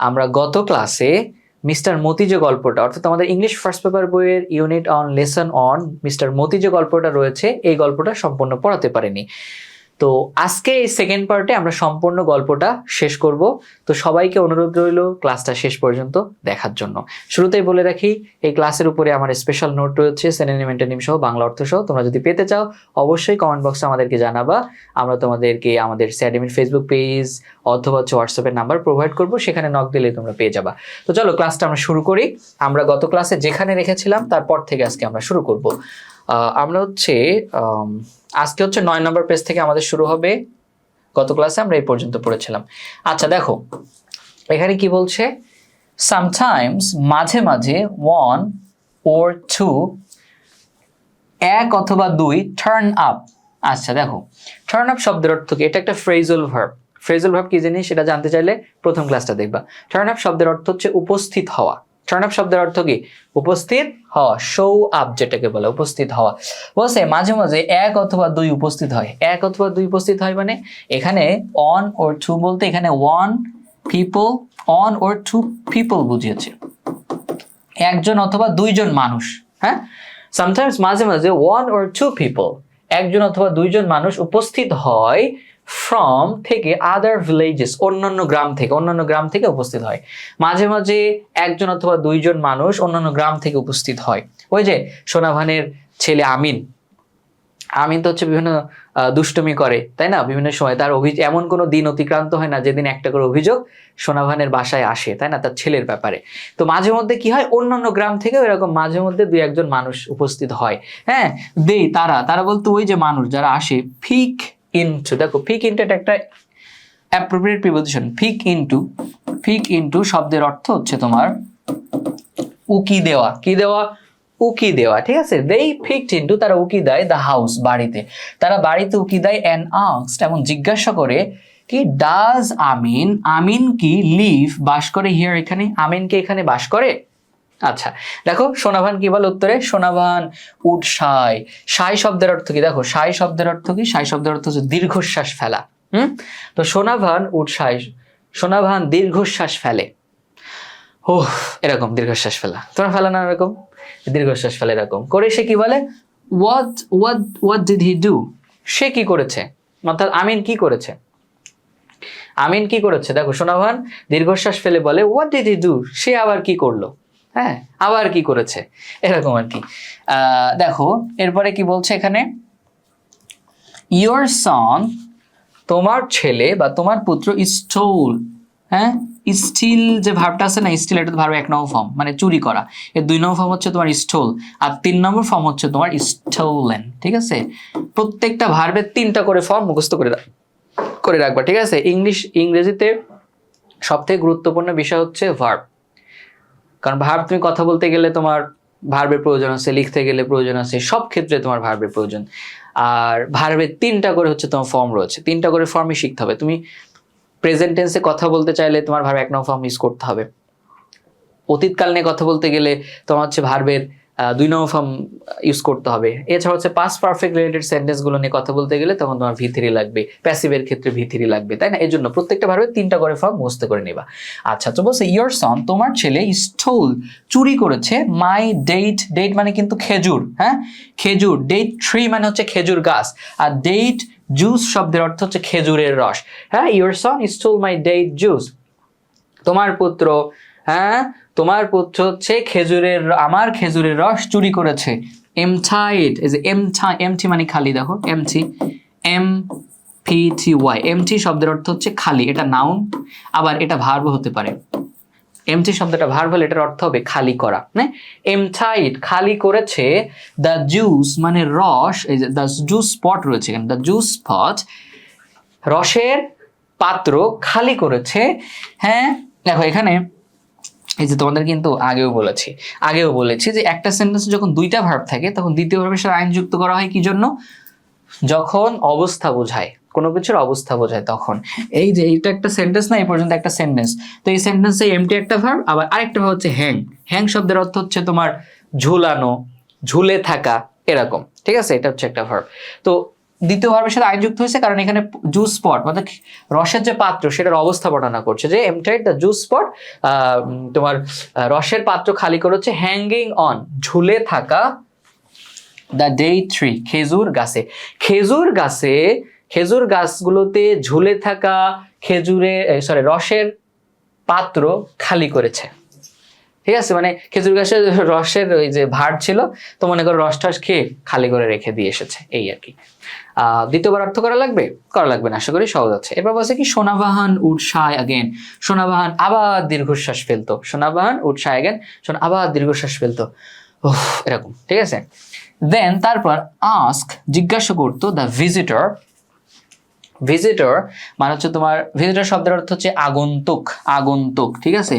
আমরা গত ক্লাসে মিস্টার মতি যে গল্পটা, অর্থাৎ আমাদের ইংলিশ ফার্স্ট পেপার বইয়ের unit one lesson one mister Moti যে গল্পটা রয়েছে, এই গল্পটা সম্পূর্ণ পড়াতে পারিনি। তো আজকে এই সেকেন্ড পার্টে আমরা সম্পূর্ণ গল্পটা শেষ করব। তো সবাইকে অনুরোধ রইল ক্লাসটা শেষ পর্যন্ত দেখার জন্য। শুরুতেই বলে রাখি, এই ক্লাসের উপরে আমার স্পেশাল নোট রয়েছে সিনোনিম অ্যান্টোনিম সহ, বাংলা অর্থ সহ। তোমরা যদি পেতে চাও অবশ্যই কমেন্ট বক্সে আমাদেরকে জানাবা। আমরা তোমাদেরকে আমাদের স্যাডমিন ফেসবুক পেজ অথবা হোয়াটসঅ্যাপের নাম্বার প্রোভাইড করব, সেখানে নক দিলে তোমরা পেয়ে যাবা। তো চলো ক্লাসটা আমরা শুরু করি। আমরা গত ক্লাসে যেখানে রেখেছিলাম তারপর থেকে আজকে আমরা শুরু করব। আমরা আজকে 9 নম্বর পেজ থেকে আমাদের শুরু হবে। গত ক্লাসে আমরা এই পর্যন্ত পড়েছিলাম। আচ্ছা দেখো এখানে কি বলছে, সামটাইমস মাঝে মাঝে ওয়ান ওর টু, এক অথবা দুই, টার্ন আপ। আচ্ছা দেখো, টার্ন আপ শব্দের অর্থ কি? এটা একটা ফ্রেজাল ভার্ব। ফ্রেজাল ভার্ব কি জিনিস সেটা জানতে চাইলে প্রথম ক্লাসটা দেখবা। টার্ন আপ শব্দের অর্থ হচ্ছে উপস্থিত হওয়া। টার্ন আপ শব্দের অর্থ কি? উপস্থিত হওয়া, শো আপ যেটাকে বলে, উপস্থিত হওয়া। বলছে মাঝে মাঝে এক অথবা দুই উপস্থিত হয়। এক অথবা দুই উপস্থিত হয় মানে এখানে অন ওর টু বলতে এখানে one people, one or two people বুঝিয়েছে, একজন অথবা দুইজন মানুষ। হ্যাঁ, সামটাইমস মাঝে মাঝে ওয়ান ওর টু পিপল, একজন অথবা দুইজন মানুষ উপস্থিত হয় ফ্রম থেকে, আদার ভিলেজেস, অন্যান্য গ্রাম থেকে উপস্থিত হয়। মাঝে মাঝে একজন অথবা দুইজন মানুষ অন্যান্য গ্রাম থেকে উপস্থিত হয়। ওই যে সোনাভানের ছেলে আমিন তো হচ্ছে বিভিন্ন দুষ্টুমি করে, তাই না? বিভিন্ন সময় তার এমন কোনো দিন অতিক্রান্ত হয় না যেদিন একটা করে অভিযোগ সোনাভানের বাসায় আসে, তাই না, তার ছেলের ব্যাপারে। তো মাঝে মধ্যে কি হয়, অন্যান্য গ্রাম থেকেও এরকম মাঝে মধ্যে দুই একজন মানুষ উপস্থিত হয়। হ্যাঁ, তারা বলতে ওই যে মানুষ যারা আসে, ফিক ইনটু। দেখো ফিক ইনটু এটা একটা অ্যাপ্রোপ্রিয়েট প্রিপোজিশন। ফিক ইনটু শব্দের অর্থ হচ্ছে তোমার উকি দেওয়া। কি দেওয়া? উকি দেওয়া, ঠিক আছে। দেই ফিকড ইনটু, তারা উকি দেয় দ্য হাউস, বাড়িতে। তারা বাড়িতে উকি দেয় অ্যান্ড আস্কড, এবং জিজ্ঞাসা করে কি, ডাজ আমিন কি লিভ, বাস করে হিয়ার, এখানে। আমিন কি এখানে বাস করে? আচ্ছা দেখো সোনাভান কি বলে উত্তরে, সোনাভান উড সাই। সাই শব্দের অর্থ কি? দেখো সাই শব্দের অর্থ কি? সাই শব্দের অর্থ হচ্ছে দীর্ঘশ্বাস ফেলা। তো সোনাভান উড সাই, সোনাভান দীর্ঘশ্বাস ফেলে। ও এরকম দীর্ঘশ্বাস ফেলা, তোমরা ফেলা না এরকম দীর্ঘশ্বাস ফেলে, এরকম করে সে কি বলে, what did he do, সে কি করেছে, অর্থাৎ আমিন কি করেছে। দেখো সোনাভান দীর্ঘশ্বাস ফেলে বলে what did he do, সে আবার কি করলো। হ্যাঁ, আবার কি করেছে, এরকম আর কি। দেখো এরপরে কি বলছে এখানে, your son, তোমার ছেলে বা তোমার পুত্র, stole, হ্যাঁ, স্টিল যে ভার্বটা আছে না, স্টিল, এটা ভার্ব 1 নম্বর ফর্ম, মানে চুরি করা। এর 2 নম্বর ফর্ম হচ্ছে তোমার স্টোল, আর 3 নম্বর ফর্ম হচ্ছে তোমার স্টোলেন। ঠিক আছে, প্রত্যেকটা ভার্বের 3টা করে ফর্ম মুখস্থ করে রাখবা, ঠিক আছে। ইংরেজিতে সবথেকে গুরুত্বপূর্ণ বিষয় হচ্ছে ভার্ব, কারণ ভার্ব তুমি কথা বলতে গেলে তোমার ভার্বের প্রয়োজন আছে, লিখতে গেলে প্রয়োজন আছে, সব ক্ষেত্রে তোমার ভার্বের প্রয়োজন। আর ভার্বের 3টা করে হচ্ছে তোমার ফর্ম রয়েছে, 3টা করে ফর্মই শিখতে হবে। তুমি প্রেজেন্ট টেন্সে কথা বলতে চাইলে তোমার ভার্ব 1 নম্বর ফর্ম ইউজ করতে হবে। অতীতকাল নিয়ে কথা বলতে গেলে তোমার হচ্ছে ভার্বের 2 নম্বর ফর্ম ইউজ করতে হবে। এছাড়া হচ্ছে পাস্ট পারফেক্ট রিলেটেড সেন্টেন্স গুলো নিয়ে কথা বলতে গেলে তখন তোমার V3 লাগবে, প্যাসিভের ক্ষেত্রে V3 লাগবে, তাই না? এই জন্য প্রত্যেকটা ভার্বের 3টা করে ফর্ম মুখস্থ করে নিবা। আচ্ছা, তো বলছে ইয়োর সন, তোমার ছেলে, স্টোল, চুরি করেছে, মাই ডেট মানে কিন্তু খেজুর। হ্যাঁ, খেজুর। ডেট ট্রি মানে হচ্ছে খেজুর গাছ, আর ডেট জুস শব্দের অর্থ হচ্ছে খেজুরের রস। হ্যাঁ, your son stole my date juice, তোমার পুত্র, হ্যাঁ, তোমার পুত্র হচ্ছে আমার খেজুরের রস চুরি করেছে। এমটাইড, এই যে এমটি মানে খালি, দেখো এমটি, MPTY, এমটি শব্দের অর্থ হচ্ছে খালি, এটা নাউন, আবার এটা ভার্ব হতে পারে। এমটি শব্দটা ভার্ব হলে এটার অর্থ হবে খালি করা। হ্যাঁ, এমটাইড খালি করেছে, দ্য জুস মানে রস, এই যে দ্য জুস স্পট রয়েছে এখানে, দ্য জুস স্পট, রসের পাত্র খালি করেছে। হ্যাঁ দেখো এখানে এই যে তোমাদের কিন্তু আগেও বলেছি যে একটা সেন্টেন্সে যখন 2টা ভার্ব থাকে তখন দ্বিতীয় ভার্বের সাথে আইন যুক্ত করা হয় কি জন্য? যখন অবস্থা বোঝায়, কোনো কিছুর অবস্থা বোঝায় তখন। এই যে এইটা একটা সেন্টেন্স না, এই পর্যন্ত একটা সেন্টেন্স, তো এই সেন্টেন্সে এমটি একটা ভার্ব, আবার আরেকটা ভার্ব হচ্ছে হ্যাং শব্দের অর্থ হচ্ছে তোমার ঝুলানো, ঝুলে থাকা, এরকম। ঠিক আছে, এটা হচ্ছে একটা ভার্ব। তো দ্বিতীয় ভার্বের সাথে আইন যুক্ত হয়েছে কারণ এখানে জুস স্পট মানে রসের যে পাত্র সেটার অবস্থা বর্ণনা করছে যে এমপ্লয়েড দ্য জুস স্পট, তোমার রসের পাত্র খালি করেছে হ্যাঙ্গিং অন ঝুলে থাকা দ্য ডেট ট্রি খেজুর গাছে। খেজুর গাছগুলোতে ঝুলে থাকা রসের পাত্র খালি করেছে। ঠিক আছে, মানে খেজুর গাছের রসের ওই যে ভার ছিল তো মনে করো রস টস খেয়ে খালি করে রেখে দিয়ে এসেছে, এই আর কি। দ্বিতীয়বার অর্থ করা লাগবে না, আশা করি সহজ আছে। এরপর বলছে কি সোনাবাহান উড শাই অ্যাগেন, সোনাবাহান আবার দীর্ঘশ্বাস ফেলতো, সোনাবাহান উড শাই অ্যাগেন, আবার দীর্ঘশ্বাস ফেলতো, এরকম। ঠিক আছে, দেন তারপর আস্ক জিজ্ঞাসা করতো দ্য ভিজিটর মানে হচ্ছে তোমার ভিজিটর শব্দের অর্থ হচ্ছে আগন্তুক। ঠিক আছে,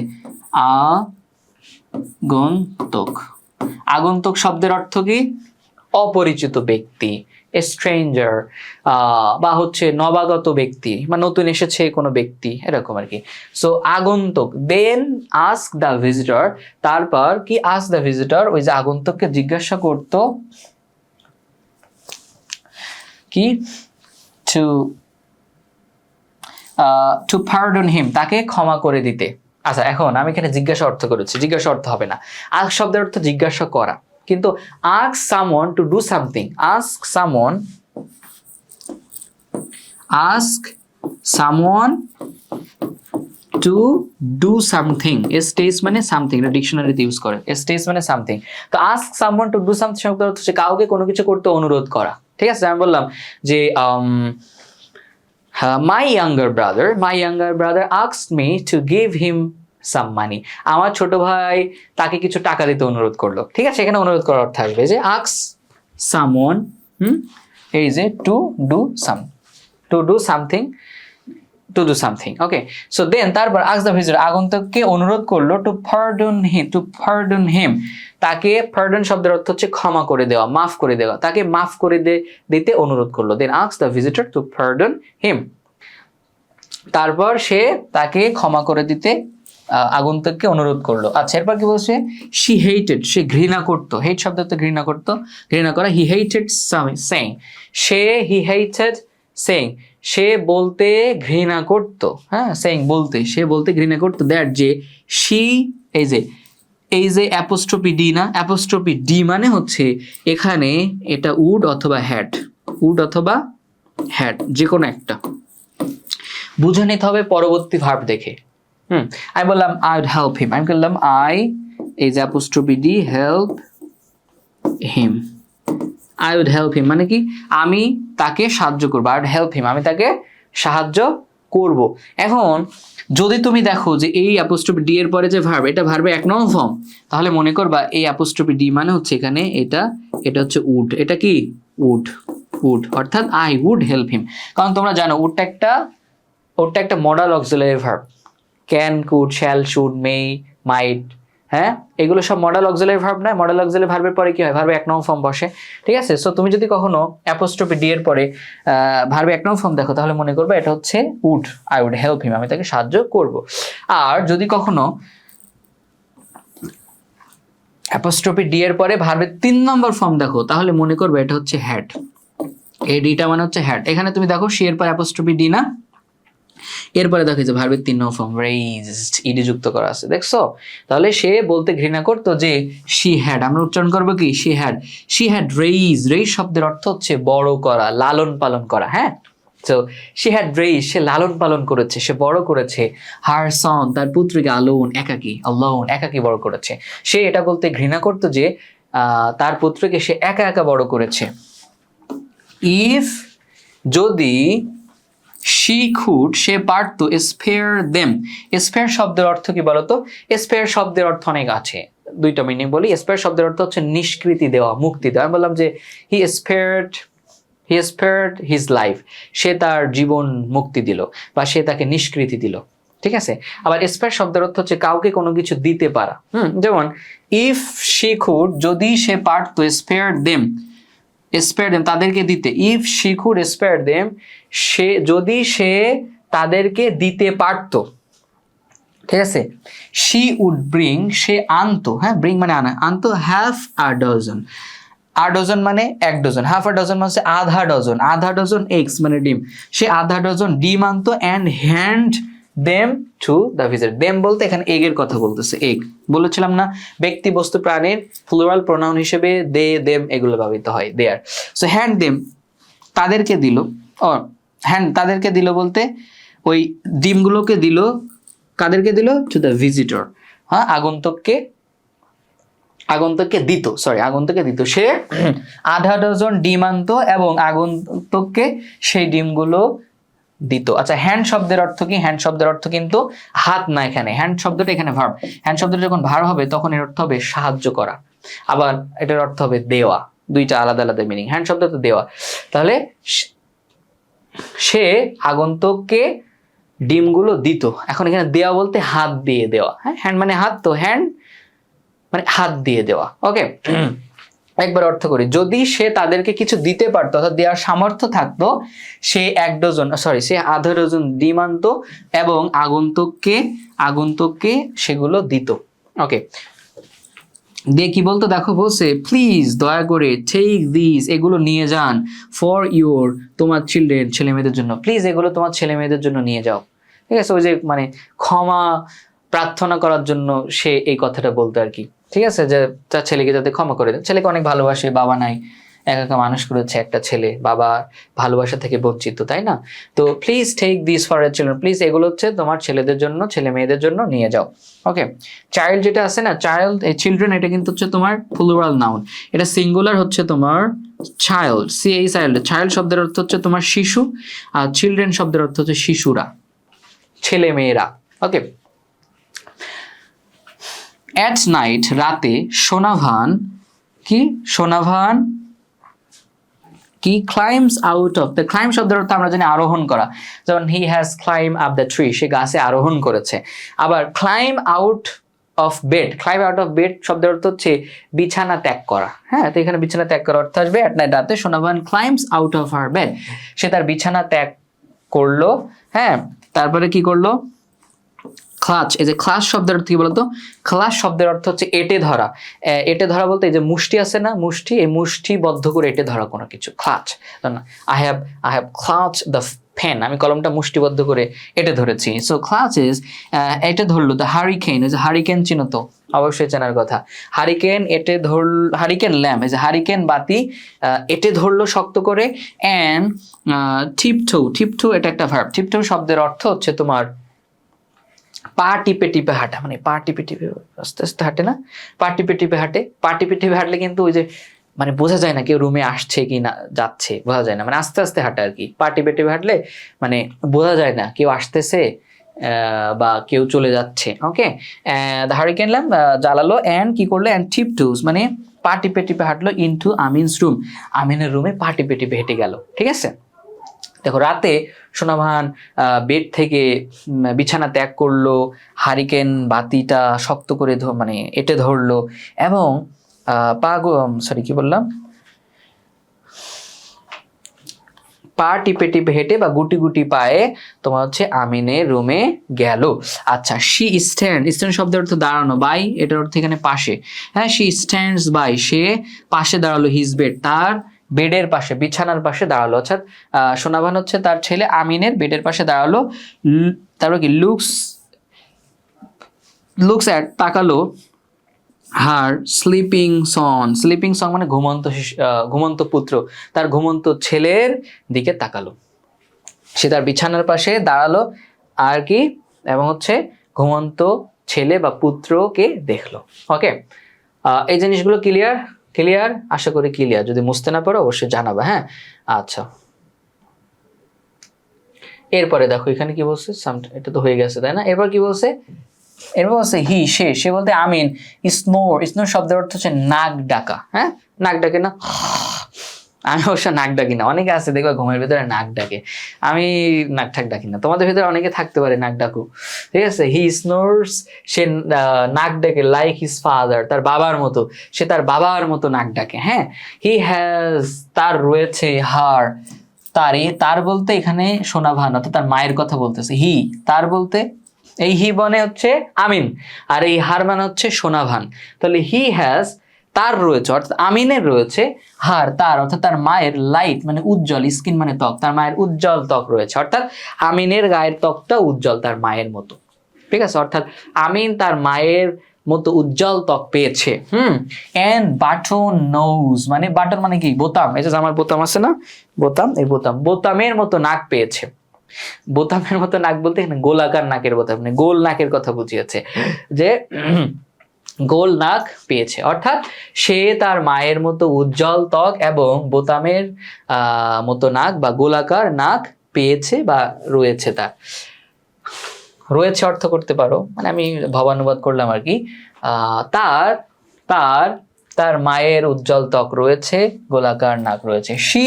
আগন্তুক শব্দের অর্থ কি? অপরিচিত ব্যক্তি, স্ট্রেঞ্জার, বা হচ্ছে নবাগত ব্যক্তি বা নতুন এসেছে কোনো ব্যক্তি, এরকম আর কি। সো আগন্তুক। দেন আস্ক দ্য ভিজিটর, তারপর কি আস্ক দ্য ভিজিটর ওই যে আগন্তুককে জিজ্ঞাসা করতো কি টু পার্ডন হিম, তাকে ক্ষমা করে দিতে। আচ্ছা, এখন আমি এখানে জিজ্ঞাসা অর্থ করেছি, জিজ্ঞাসা অর্থ হবে না। আস্ক শব্দের অর্থ জিজ্ঞাসা করা, কিন্তু ask someone to do something, ask someone to do something, stage মানে সামথিং, এটা ডিকশনারিতে ইউজ করে, স্টেজ মানে সামথিং। তো ask someone to do something শব্দের অর্থ হচ্ছে কাউকে কোনো কিছু করতে অনুরোধ করা। ঠিক আছে, আমি বললাম যে my younger brother asked me to give him some money, আমার ছোট ভাই তাকে কিছু টাকা দিতে অনুরোধ করলো। ঠিক আছে, এখানে অনুরোধ করার অর্থ আসবে যে ask someone এই যে to do something okay. So then তারপর ask the visitor আগন্তুককে অনুরোধ করলো to pardon him, তাকে pardon শব্দের অর্থ হচ্ছে ক্ষমা করে দেওয়া, মাফ করে দেওয়া, তাকে মাফ করে দিতে অনুরোধ করলো। দেন ask the visitor to pardon him, তারপর সে তাকে ক্ষমা করে দিতে আগন্তুককে অনুরোধ করলো। আচ্ছা, এরপর কি বলছে? she hated, সে ঘৃণা করতো, হেট শব্দ তো ঘৃণা করা। he hated saying, he hated saying, সে বলতে ঘৃণা করতো, হ্যাঁ saying বলতে, সে বলতে ঘৃণা করতো। দ্যাট যে she এই যে অ্যাপোস্ট্রফি ডি না, অ্যাপোস্ট্রফি ডি মানে হচ্ছে এখানে এটা উড অথবা হ্যাড যে কোনো একটা বুঝে নিতে হবে পরবর্তী ভার্ব দেখে। আমি বললাম I would help him, আমি বললাম এই যে অ্যাপোস্ট্রফি ডি হেল্প হিম মানে কি? আমি তাকে সাহায্য করবো। I would help him, আমি তাকে সাহায্য করব। এখন যদি তুমি দেখো যে এই অ্যাপোস্ট্রফি ডি এর পরে যে ভার্ব, এটা ভার্বের 1 নং ফর্ম, তাহলে মনে করবা এই অ্যাপোস্ট্রফি ডি মানে হচ্ছে এখানে এটা হচ্ছে উড, এটা কি উড, অর্থাৎ I would help him। কারণ তোমরা জানো উডটা একটা modal auxiliary verb, can, could, shall, should, may, might, হ্যাঁ এগুলো সব মডাল অক্সিলারি ভার্ব না? মডাল অক্সিলারি ভার্বের পরে কি হয়? ভার্বে 1 নং ফর্ম বসে। ঠিক আছে, সো তুমি যদি কখনো অ্যাপোস্ট্রফি ডি এর পরে ভার্বে 1 নং ফর্ম দেখো তাহলে মনে করবে এটা হচ্ছে would, I would help him, আমি তাকে সাহায্য করব। আর যদি কখনো অ্যাপোস্ট্রফি ডি এর পরে ভার্বের 3 নম্বর ফর্ম দেখো তাহলে মনে করবে এটা হচ্ছে হ্যাড, এই ডিটা মানে হচ্ছে হ্যাড। এখানে তুমি দেখো সি এর পর অ্যাপোস্ট্রফি ডি না, এরপরে দেখো যে ভার্বের 3 নং ফর্ম রেইজড, ইডি যুক্ত করা আছে, দেখছো? তাহলে সে বলতে ঘৃণা করতো যে she had, আমরা উচ্চারণ করবো কি she had raised, শব্দের অর্থ হচ্ছে বড় করা, লালন পালন করা, হ্যাঁ। So she had raised, সে লালন পালন করেছে, সে বড় করেছে her son, তার পুত্রকে alone, একাকী বড় করেছে। সে এটা বলতে ঘৃণা করতো যে তার পুত্রকে সে একা বড় করেছে। if যদি she could, সে পারতো spare them, spare শব্দের অর্থ কি বলতো? spare শব্দের অর্থ অনেক আছে, 2টা মিনিং বলি। spare শব্দের অর্থ হচ্ছে নিষ্কৃতি দেওয়া, মুক্তি দেওয়া। আমি বললাম যে he spared his life, সে তার জীবন মুক্তি দিল বা সে তাকে নিষ্কৃতি দিল। ঠিক আছে, আবার spare শব্দের অর্থ হচ্ছে কাউকে কোনো কিছু দিতে পারা। যেমন if she could, যদি সে পারতো spare them, তাদেরকে দিতে। if she could spare them, যদি সে তাদেরকে দিতে পারতো। ঠিক আছে, she would bring, সে আনতো, হ্যাঁ bring মানে আনা, আনতো half a dozen, ডজন মানে 1 ডজন, হাফ আ ডজন মানে আধা ডজন এগস মানে ডিম, সে আধা ডজন ডিম আনতো and hand them to the visitor. Them বলতে এখানে এগের কথা বলতেছে, এগ বলেছিলাম না ব্যক্তি বস্তু প্রাণীর প্লুরাল প্রোনাউন হিসেবে দে দেম এগুলো ব্যবহৃত হয়, দেয়ার। সো হ্যান্ড দেম তাদেরকে দিল, ও হ্যান্ড তাদেরকে দিল বলতে ওই ডিমগুলোকে দিল, কাদেরকে দিল? টু দ্য ভিজিটর, হ্যাঁ আগন্তুককে দিত, আগন্তুককে দিত। সে আধা ডজন ডিম আনতো এবং আগন্তুককে সেই ডিমগুলো দিত। আচ্ছা, হ্যান্ড শব্দের অর্থ কি? হ্যান্ড শব্দের অর্থ কিন্তু হাত না, এখানে হ্যান্ড শব্দটা এখানে ভার্ব। হ্যান্ড শব্দটা যখন ভার্ব হবে তখন এর অর্থ হবে সাহায্য করা, আবার এটার অর্থ হবে দেওয়া, দুইটা আলাদা আলাদা মিনিং। হ্যান্ড শব্দ তো দেওয়া, তাহলে সে আগন্তুককে ডিমগুলো দিত। এখন এখানে দেওয়া বলতে হাত দিয়ে দেওয়া, হ্যাঁ, হ্যান্ড মানে হাত, তো হ্যান্ড মানে হাত দিয়ে দেওয়া। ওকে, একবার অর্থ করি, যদি সে তাদেরকে কিছু দিতে পারতো অর্থাৎ দেওয়ার সামর্থ্য থাকতো, সে সে আধা ডজন ডিম আনতো এবং আগন্তুককে সেগুলো দিত। ওকে, দিয়ে কি বলতো? দেখো বলছে প্লিজ দয়া করে, টেক দিস এগুলো নিয়ে যান, ফর ইউর তোমার চিলড্রেন ছেলে মেয়েদের জন্য, প্লিজ এগুলো তোমার ছেলে মেয়েদের জন্য নিয়ে যাও। ঠিক আছে, ওই যে মানে ক্ষমা প্রার্থনা করার জন্য সে এই কথাটা বলতো আর কি। ঠিক আছে, যে তার ছেলেকে যাতে ক্ষমা করে দেয়, ছেলেকে অনেক ভালোবাসে, বাবা নাই, একা একা মানুষ করেছে একটা ছেলে, বাবা ভালোবাসা থেকে বঞ্চিত, তাই না? তো please take this for your children, please এগুলো হচ্ছে তোমার ছেলেদের জন্য, ছেলে মেয়েদের জন্য নিয়ে যাও। ওকে, চাইল্ড যেটা আছে না, চাইল্ড, এই চিলড্রেন এটা কিন্তু হচ্ছে তোমার প্লুরাল নাউন, এটা সিঙ্গুলার হচ্ছে তোমার চাইল্ড, চাইল্ড শব্দের অর্থ হচ্ছে তোমার শিশু, আর চিলড্রেন শব্দের অর্থ হচ্ছে শিশুরা, ছেলে মেয়েরা। ওকে, অ্যাট নাইট রাতে, সোনাভান কি climbs out of the, climb শব্দের অর্থ আমরা জানি আরোহণ করা, যেমন he has climb up the tree, সে গাছে আরোহণ করেছে। আবার ক্লাইম্ব আউট অফ বেড শব্দের অর্থ হচ্ছে বিছানা ত্যাগ করা, হ্যাঁ, তো এখানে বিছানা ত্যাগ করার অর্থ আসবে অ্যাট নাইট রাতে, Sonavan climbs out of her bed, সে তার বিছানা ত্যাগ করলো। হ্যাঁ, তারপরে কি করলো? ক্লাচ, এই যে ক্লাচ শব্দের অর্থ কি বলতো? ক্লাচ শব্দের অর্থ হচ্ছে এঁটে ধরা। এঁটে ধরা বলতে এই যে মুষ্টি আছে না, মুষ্টি, এই মুষ্টি বদ্ধ করে এঁটে ধরা কোনো কিছু, clutch. I have clutch the pen, আমি কলমটা মুষ্টিবদ্ধ করে এঁটে ধরেছি। সো ক্লাচ ইজ এঁটে ধরলো। দ্য হারিকেন, এই যে হারিকেন চিনো তো, অবশ্যই চেনার কথা। হারিকেন এঁটে হারিকেন ল্যাম্প, এই যে হারিকেন বাতি এঁটে ধরলো শক্ত করে। অ্যান্ড টিপটো এটা একটা ভার্ব। টিপটো শব্দের অর্থ হচ্ছে তোমার পা টিপে টিপে হাঁটা, মানে পা টিপে টিপে আস্তে আস্তে হাঁটে না, পা টিপে টিপে হাঁটে। পা টিপে টিপে হাঁটলে কিন্তু ওই যে মানে বোঝা যায় না কেউ রুমে আসছে কি না যাচ্ছে, বোঝা যায় না, মানে আস্তে আস্তে হাঁটা আর কি। পা টিপে টিপে হাঁটলে মানে বোঝা যায় না কেউ আসতেছে বা কেউ চলে যাচ্ছে। ওকে, দ্য হারিকেন ল্যাম্প জ্বালালো, অ্যান্ড কি করলো? অ্যান্ড টিপটোস মানে পা টিপে টিপে হাঁটলো ইনটু আমিনস রুম, আমিনের রুমে পা টিপে টিপে হেঁটে গেল। ঠিক আছে, দেখো রাতে সোনাভান বেড থেকে বিছানা ত্যাগ করলো, হারিকেন বাতিটা শক্ত করে মানে এঁটে ধরলো এবং পা টিপে টিপে হেঁটে বা গুটি গুটি পায়ে তোমার হচ্ছে আমিনের রুমে গেল। আচ্ছা, শি স্ট্যান্ড শব্দের অর্থ দাঁড়ানো, বাই এটার অর্থ এখানে পাশে, হ্যাঁ, শি স্ট্যান্ডস বাই, সে পাশে দাঁড়ালো, হিজ বেড তার বেডের পাশে, বিছানার পাশে দাঁড়ালো। অর্থাৎ সোনাভান হচ্ছে তার ছেলে আমিনের বেডের পাশে দাঁড়ালো। তারপর কি লুকস অ্যাট তাকালো, হার স্লিপিং সং মানে ঘুমন্ত পুত্র, তার ঘুমন্ত ছেলের দিকে তাকালো। সে তার বিছানার পাশে দাঁড়ালো আর কি, এবং হচ্ছে ঘুমন্ত ছেলে বা পুত্রকে দেখলো। ওকে, এই জিনিসগুলো ক্লিয়ার আশা করি ক্লিয়ার। যদি বুঝতে না পারো অবশ্যই জানাবা, হ্যাঁ। আচ্ছা, এরপরে দেখো এখানে কি বলছে, এটা তো হয়ে গেছে তাই না। এরপর কি বলছে? এরপর বলছে হি, সে বলতে আমিন স্নোর শব্দের অর্থ হচ্ছে নাক ডাকা, হ্যাঁ, নাক ডাকে না। আমি অবশ্য নাক ডাকি না, অনেকে আছে দেখবা ঘুমের ভিতরে নাক ডাকে, আমি নাক ঠাক ডাকি না। তোমাদের ভিতরে অনেকে থাকতে পারে নাক ডাকু, ঠিক আছে। হি স্নোরস, সে নাক ডাকে লাইক হিজ ফাদার, তার বাবার মতো, সে তার বাবার মতো নাক ডাকে। হ্যাঁ, হি হ্যাজ, তার রয়েছে, হার, তার বলতে এখানে সোনাভান অর্থাৎ তার মায়ের কথা বলতেছে। হি, তার বলতে এই হি বনে হচ্ছে আমিন, আর এই হার মানে হচ্ছে সোনাভান। তাহলে হি হ্যাজ, তার রয়েছে অর্থাৎ আমিনের রয়েছে, হার তার অর্থাৎ তার মায়ের লাইট মানে উজ্জ্বল, স্কিন মানে ত্বক, তার মায়ের উজ্জ্বল ত্বক রয়েছে, অর্থাৎ আমিনের গায়ের ত্বকটা উজ্জ্বল তার মায়ের মতো। ঠিক আছে, অর্থাৎ আমিন তার মায়ের মতো উজ্জ্বল ত্বক পেয়েছে। এন্ড বাটন নোজ মানে বাটন মানে কি বোতাম, এই যে আমার বোতাম আছে না, বোতাম, এই বোতামের মতো নাক পেয়েছে। বোতামের মতো নাক বলতে এখানে গোলাকার নাকের বোতাম মানে গোল নাকের কথা বুঝিয়েছে, যে গোল নাক পেয়েছে, অর্থাৎ সে তার মায়ের মতো উজ্জ্বল ত্বক এবং বোতামের মতো নাক বা গোলাকার নাক পেয়েছে বা রয়েছে। তার রয়েছে অর্থ করতে পারো, মানে আমি ভাবানুবাদ করলাম আর কি। তার তার তার মায়ের উজ্জ্বল ত্বক রয়েছে, গোলাকার নাক রয়েছে। শি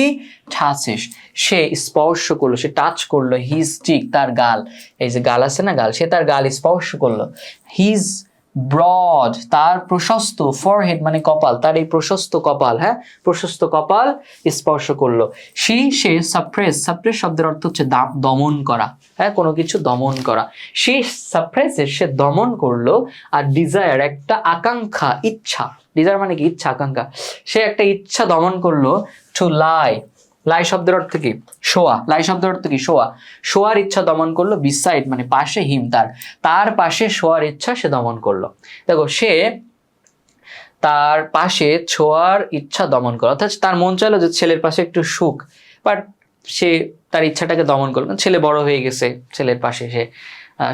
টাচেস, সে স্পর্শ করলো, সে টাচ করলো হিজ চিক, তার গাল, এই যে গাল আছে না গাল, সে তার গাল স্পর্শ করলো। হিজ ব্রড, তার প্রশস্ত, ফরহেড মানে কপাল, তার এই প্রশস্ত কপাল, হ্যাঁ প্রশস্ত কপাল স্পর্শ করলো। সে সাপ্রেস, সাপ্রেস শব্দের অর্থ হচ্ছে দমন করা, হ্যাঁ কোনো কিছু দমন করা। সাপ্রেসেস, সে দমন করলো। আর ডিজায়ার একটা আকাঙ্ক্ষা, ইচ্ছা, ডিজায়ার মানে কি ইচ্ছা, আকাঙ্ক্ষা, সে একটা ইচ্ছা দমন করলো। টু লাই, লাই শব্দের অর্থ কি শোয়া, লাই শব্দের অর্থ কি শোয়া, শোয়ার ইচ্ছা দমন করলো। বিসাইড মানে পাশে, হিম তার পাশে শোয়ার ইচ্ছা সে দমন করলো। দেখো সে তার পাশে ছোঁয়ার ইচ্ছা দমন করলো, অর্থাৎ তার মন চাইলো যে ছেলের পাশে একটু সুখ, বাট সে তার ইচ্ছাটাকে দমন করলো, ছেলে বড় হয়ে গেছে, ছেলের পাশে সে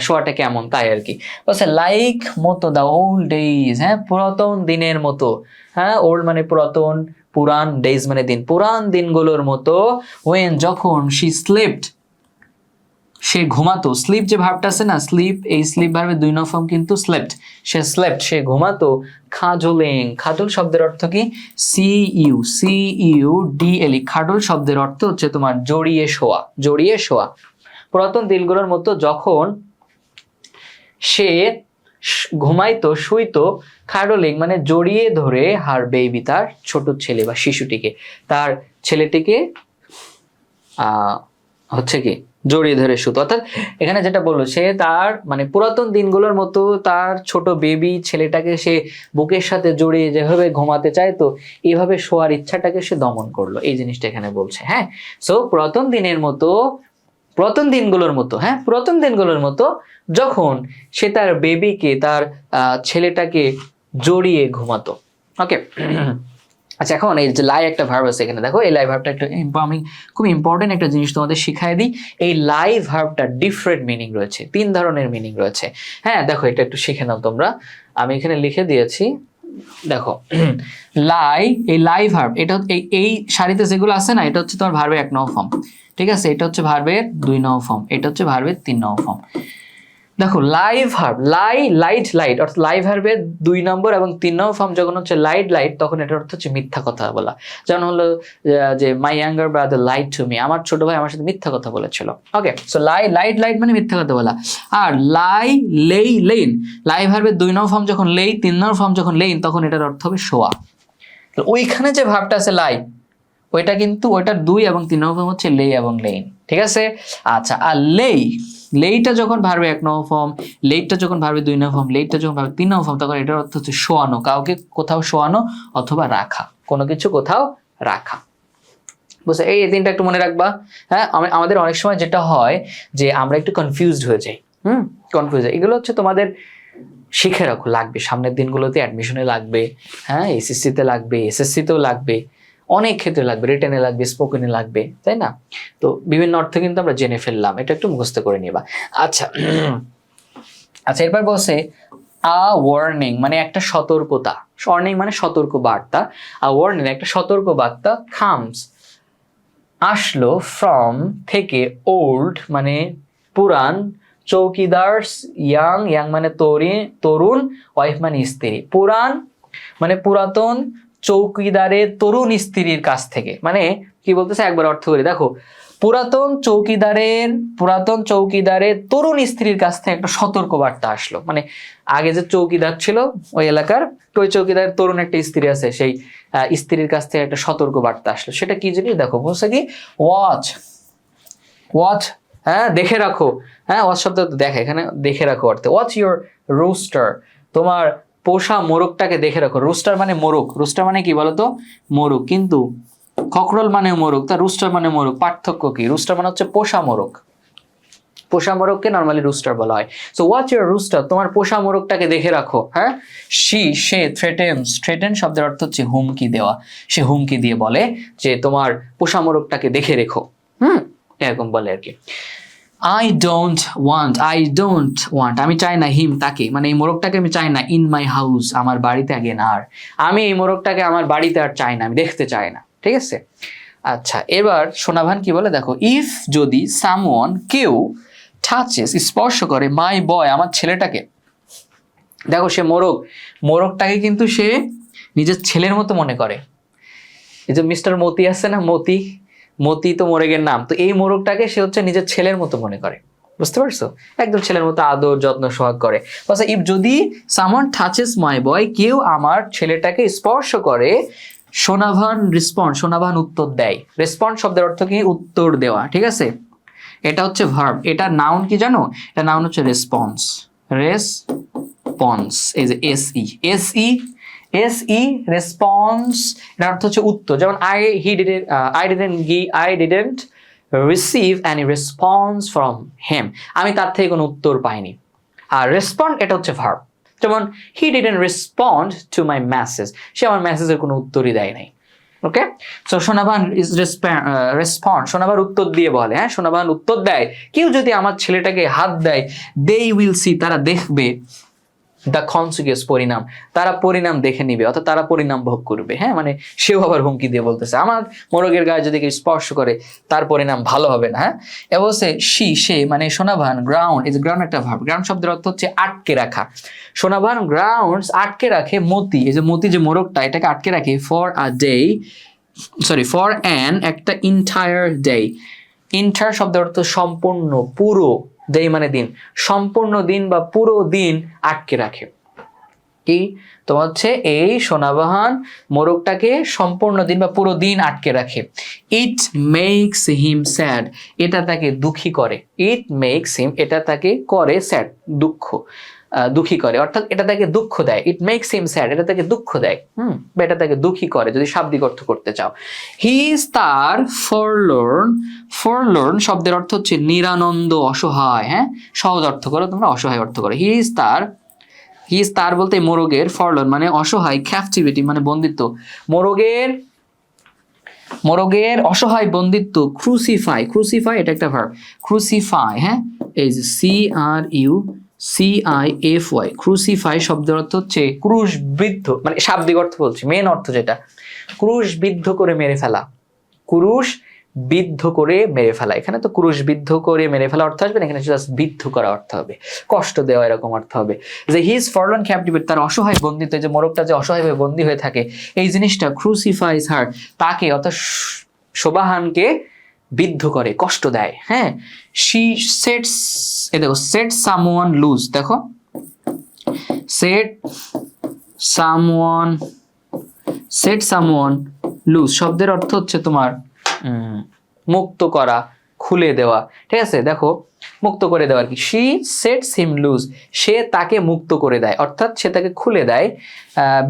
শোয়াটা কেমন তাই আর কি। বলছে লাইক মতো দা ওল্ড ডেইজ, হ্যাঁ পুরাতন দিনের মতো, হ্যাঁ ওল্ড মানে পুরাতন, পুরান, ডেইজ মানে দিন, পুরান দিনগুলোর মতো। ওয়েন যখন, শি স্লিপড সে ঘুমাতো, স্লিপ যে ভার্বটা আছে না স্লিপ, এই স্লিপ ভার্বের 2 নং ফর্ম কিন্তু স্লেপ্ট, সে স্লেপ্ট সে ঘুমাতো। খাজলিং, খাজল শব্দের অর্থ কি CUDLE, খাজল শব্দের অর্থ হচ্ছে তোমার জড়িয়ে শোয়া, জড়িয়ে শোয়া। পুরাতন দিনগুলোর মতো যখন সে ঘুমাইতো, শুইতো, খাডলিং মানে জড়িয়ে ধরে, হার বেবি তার ছোট ছেলে বা শিশুটিকে, তার ছেলেটিকে হচ্ছে কি জড়িয়ে ধরে শুতো। অর্থাৎ এখানে যেটা বললো, সে তার মানে পুরাতন দিনগুলোর মতো তার ছোট বেবি ছেলেটাকে সে বুকের সাথে জড়িয়ে যেভাবে ঘুমাতে চাইতো, এইভাবে শোয়ার ইচ্ছাটাকে সে দমন করলো, এই জিনিসটা এখানে বলছে। হ্যাঁ সো পুরাতন দিনের মতো, পুরাতন দিনগুলোর মতো, হ্যাঁ পুরাতন দিনগুলোর মতো যখন সে তার বেবিকে, তার ছেলেটাকে জড়িয়ে ঘুমাতো। ওকে আচ্ছা, এখন এই যে লাই একটা ভার্ব আছে এখানে, দেখো এই লাই ভার্বটা একটা আমি খুব ইম্পর্টেন্ট একটা জিনিস তোমাদের শিখাই দিই। এই লাই ভার্বটা ডিফারেন্ট মিনিং রয়েছে, 3 ধরনের মিনিং রয়েছে। হ্যাঁ দেখো এটা একটু শিখে নাও তোমরা, আমি এখানে লিখে দিয়েছি দেখো। লাই, এই লাই ভার্ব, এটা এই সারিতে যেগুলো আছে না, এটা হচ্ছে তোমার ভার্বের 1 নং ফর্ম, ঠিক আছে, এটা হচ্ছে ভার্বের 2 নং ফর্ম, এটা হচ্ছে ভার্বের 3 নং ফর্ম। দেখো লাই ভার্ব, লাইট অর্থাৎ লাই ভার্বের 2 নম্বর এবং 3 নম্বর ফর্ম যখন হচ্ছে লাইট, তখন এটার অর্থ হচ্ছে মিথ্যা কথা বলা। যেমন হলো যে my younger brother lied to me, আমার ছোট ভাই আমার সাথে মিথ্যা কথা বলেছিল। ওকে সো লাইট মানে মিথ্যা কথা বলা। আর লেইন, লাই ভার্বের 2 নম্বর ফর্ম যখন লেই, 3 নম্বর ফর্ম যখন লেইন, তখন এটার অর্থ হবে শোয়া। ওইখানে যে ভার্বটা আছে লাই, ওইটা কিন্তু ওইটার 2 এবং 3 নম্বর ফর্ম হচ্ছে লেই এবং লেইন, ঠিক আছে। আচ্ছা আর লেইটা যখন ভার্বে 1 নম্বর ফর্ম, লেইটটা যখন ভার্বে 2 নম্বর ফর্ম, লেইটটা যখন ভার্বে 3 নম্বর ফর্ম, তখন এটার অর্থ হচ্ছে শোয়ানো, কাউকে কোথাও শোয়ানো অথবা রাখা, কোনো কিছু কোথাও রাখা। বুঝছো, এই 3টা একটু মনে রাখবা। হ্যাঁ আমাদের অনেক সময় যেটা হয় যে আমরা একটু কনফিউজড হয়ে যাই, কনফিউজ, এগুলো হচ্ছে তোমাদের শিখে রাখো, লাগবে সামনের দিনগুলোতে, অ্যাডমিশনে লাগবে, হ্যাঁ এসএসসিতে লাগবে, এসএসসিতেও লাগবে, অনেক ক্ষেত্রে লাগবে, রিটেনে লাগবে, স্পোকেনে লাগবে, তাই না। তো বিভিন্ন অর্থ কিন্তু আমরা জেনে ফেললাম, এটা একটু মুখস্থ করে নিবা। আচ্ছা আচ্ছা এরপর বলছে আ ওয়ার্নিং মানে একটা সতর্কতা, ওয়ার্নিং মানে সতর্ক বার্তা, আ ওয়ার্নিং একটা সতর্ক বার্তা, কামস আসলো, ফ্রম থেকে, ওল্ড মানে পুরান, চৌকিদার্স ইয়াং মানে তরুণ, ওয়াইফ মানে স্ত্রী, পুরান মানে পুরাতন চৌকিদারের তরুণ স্ত্রীর কাছ থেকে, মানে কি বলতেছে একবার অর্থ করে দেখো, পুরাতন চৌকিদারের তরুণ স্ত্রীর কাছ থেকে একটা সতর্ক বার্তা আসলো, মানে আগে যে চৌকিদার ছিল ওই এলাকার, ওই চৌকিদারের তরুণ একটা স্ত্রী আছে, সেই স্ত্রীর কাছ থেকে একটা সতর্ক বার্তা আসলো। সেটা কি জিনিস দেখো, বলছে কি ওয়াচ, হ্যাঁ দেখে রাখো, হ্যাঁ ওয়াচ শব্দ দেখে, এখানে দেখে রাখো অর্থে। ওয়াচ ইউর রোস্টার, তোমার পোষা মোরগটাকে দেখে রাখো। রুস্টার মানে মোরগ, রুস্টার মানে কি বলতো? মোরগ। কিন্তু ককরোল মানে মোরগ, তা রুস্টার মানে মোরগ, পার্থক্য কি? রুস্টার মানে হচ্ছে পোষা মোরগ, পোষা মোরগকে নরমালি রুস্টার বলা হয়। সো ওয়াচ ইউর রুস্টার, তোমার পোষা মোরগটাকে দেখে রাখো। হ্যাঁ, সে থ্রেটেন শব্দের অর্থ হচ্ছে হুমকি দেওয়া। সে হুমকি দিয়ে বলে যে তোমার পোষা মোরগটাকে দেখে রেখো। এরকম বলে আর কি। আই ডোন্ট ওয়ান্ট, আমি চাই না, হিম তাকে, মানে এই মোরগটাকে আমি চাই না, ইন মাই হাউস আমার বাড়িতে আগেন আর, আমি এই মোরগটাকে আমার বাড়িতে আর চাই না, আমি দেখতে চাই না। ঠিক আছে, আচ্ছা এবার সোনাভান কি বলে দেখো, ইফ যদি সামওয়ান কেউ টাচেস স্পর্শ করে মাই বয় আমার ছেলেটাকে, দেখো সে মোরগটাকে কিন্তু সে নিজের ছেলের মতো মনে করে। এই যে মিস্টার মতি আছে না, মতি তো মোরগের নাম, তো এই মোরগটাকে সে হচ্ছে নিজের ছেলের মতো মনে করে। বুঝতে পারছো? একদম ছেলের মতো আদর যত্ন সোহাগ করে। ইফ যদি সামওয়ান টাচেস মাই বয়, কেউ আমার ছেলেটাকে স্পর্শ করে, সোনাভান উত্তর দেয়। রেসপন্ড শব্দের অর্থ কি? উত্তর দেওয়া। ঠিক আছে, এটা হচ্ছে ভার্ব। এটা নাউন কি জানো? এটা নাউন হচ্ছে রেসপন্স। এই যে এসই রেসপন্স, এর অর্থ হচ্ছে উত্তর। যেমন I didn't receive any response from him, আমি তার থেকে কোনো উত্তর পাইনি। আর রেসপন্ড এটা হচ্ছে ভার্ব। যেমন he didn't respond to my message, সে আমার মেসেজের কোনো উত্তরই দেয় নাই। Okay, so Sonavan is respond, Sonavan উত্তর দিয়ে বলে। হ্যাঁ, সোনাভান উত্তর দেয়, কেউ যদি আমার ছেলেটাকে হাত দেয়, দে উইল সি, তারা দেখবে, দ্য কনসিকুয়েন্স, পরিণাম, তারা পরিণাম দেখে নিবে, অর্থাৎ তারা পরিণাম ভোগ করবে। হ্যাঁ, মানে সেও আবার হুমকি দিয়ে বলতেছে, আমার মোরগের গায়ে যদি কেউ স্পর্শ করে তার পরিণাম ভালো হবে না। হ্যাঁ, এবং সে মানে সোনাভান গ্রাউন্ড, এই যে গ্রাউন্ড একটা ভার্ব, গ্রাউন্ড শব্দের অর্থ হচ্ছে আটকে রাখা। সোনাভান গ্রাউন্ডস আটকে রাখে মতি, এই যে মতি যে মোরগটা, এটাকে আটকে রাখে ফর অ্যান একটা ইন্টায়ার ডে। ইন্টায়ার শব্দের অর্থ সম্পূর্ণ, পুরো, ডে মানে দিন, সম্পূর্ণ দিন বা পুরো দিন আটকে রাখে। কি তোমার হচ্ছে এই সোনাবাহান মোরগটাকে সম্পূর্ণ দিন বা পুরো দিন আটকে রাখে। ইট মেক্স হিম স্যাড, এটা তাকে দুঃখী করে। এটা তাকে করে স্যাড, দুঃখী করে, অর্থাৎ এটা তাকে দুঃখ দেয়। ইট মেক্স হিম স্যাড, এটা তাকে দুঃখ দেয়, বা এটা তাকে দুঃখী করে যদি শাব্দিক অর্থ করতে চাও। হি ইজ তার ফরলোর্ন শব্দের অর্থ হচ্ছে নিরানন্দ, অসহায়। হ্যাঁ, সহজ অর্থ করো তোমরা, অসহায় অর্থ করো। হি ইজ তার বলতে মোরগের, ফরলোর্ন মানে অসহায়, ক্যাপটিভিটি মানে বন্দিত্ব, মোরগের অসহায় বন্দিত্ব। ক্রুসিফাই এটা একটা ভার্ব, ক্রুসিফাই। হ্যাঁ, এই যে CRUCIFY, ক্রুসিফাই শব্দের অর্থ হচ্ছে ক্রুশবিদ্ধ, মানে শাব্দিক অর্থ বলছি, মেন অর্থ যেটা, ক্রুশবিদ্ধ করে মেরে ফেলা, এখানে তো ক্রুশবিদ্ধ করে মেরে ফেলা অর্থ আসবে না, এখানে জাস্ট বিদ্ধ করা অর্থ হবে, কষ্ট দেওয়া এরকম অর্থ হবে। যে হি ইজ ফরলন ক্যাপটিভেট, তার অসহায় বন্দিত, যে মোরগটা যে অসহায়ভাবে বন্দী হয়ে থাকে, এই জিনিসটা ক্রুসিফাইজ হার, তাকে অর্থাৎ শোভাহানকে বিদ্ধ করে, কষ্ট দেয়। হ্যাঁ, শি সেটস, দেখো সেট সামওয়ান লুজ, দেখো সেট সামওয়ান লুজ শব্দের অর্থ হচ্ছে তোমার মুক্ত করা, খুলে দেওয়া। ঠিক আছে, দেখো মুক্ত করে দেওয়া আর কি। শি সেটস হিম লুজ, সে তাকে মুক্ত করে দেয়, অর্থাৎ সে তাকে খুলে দেয়,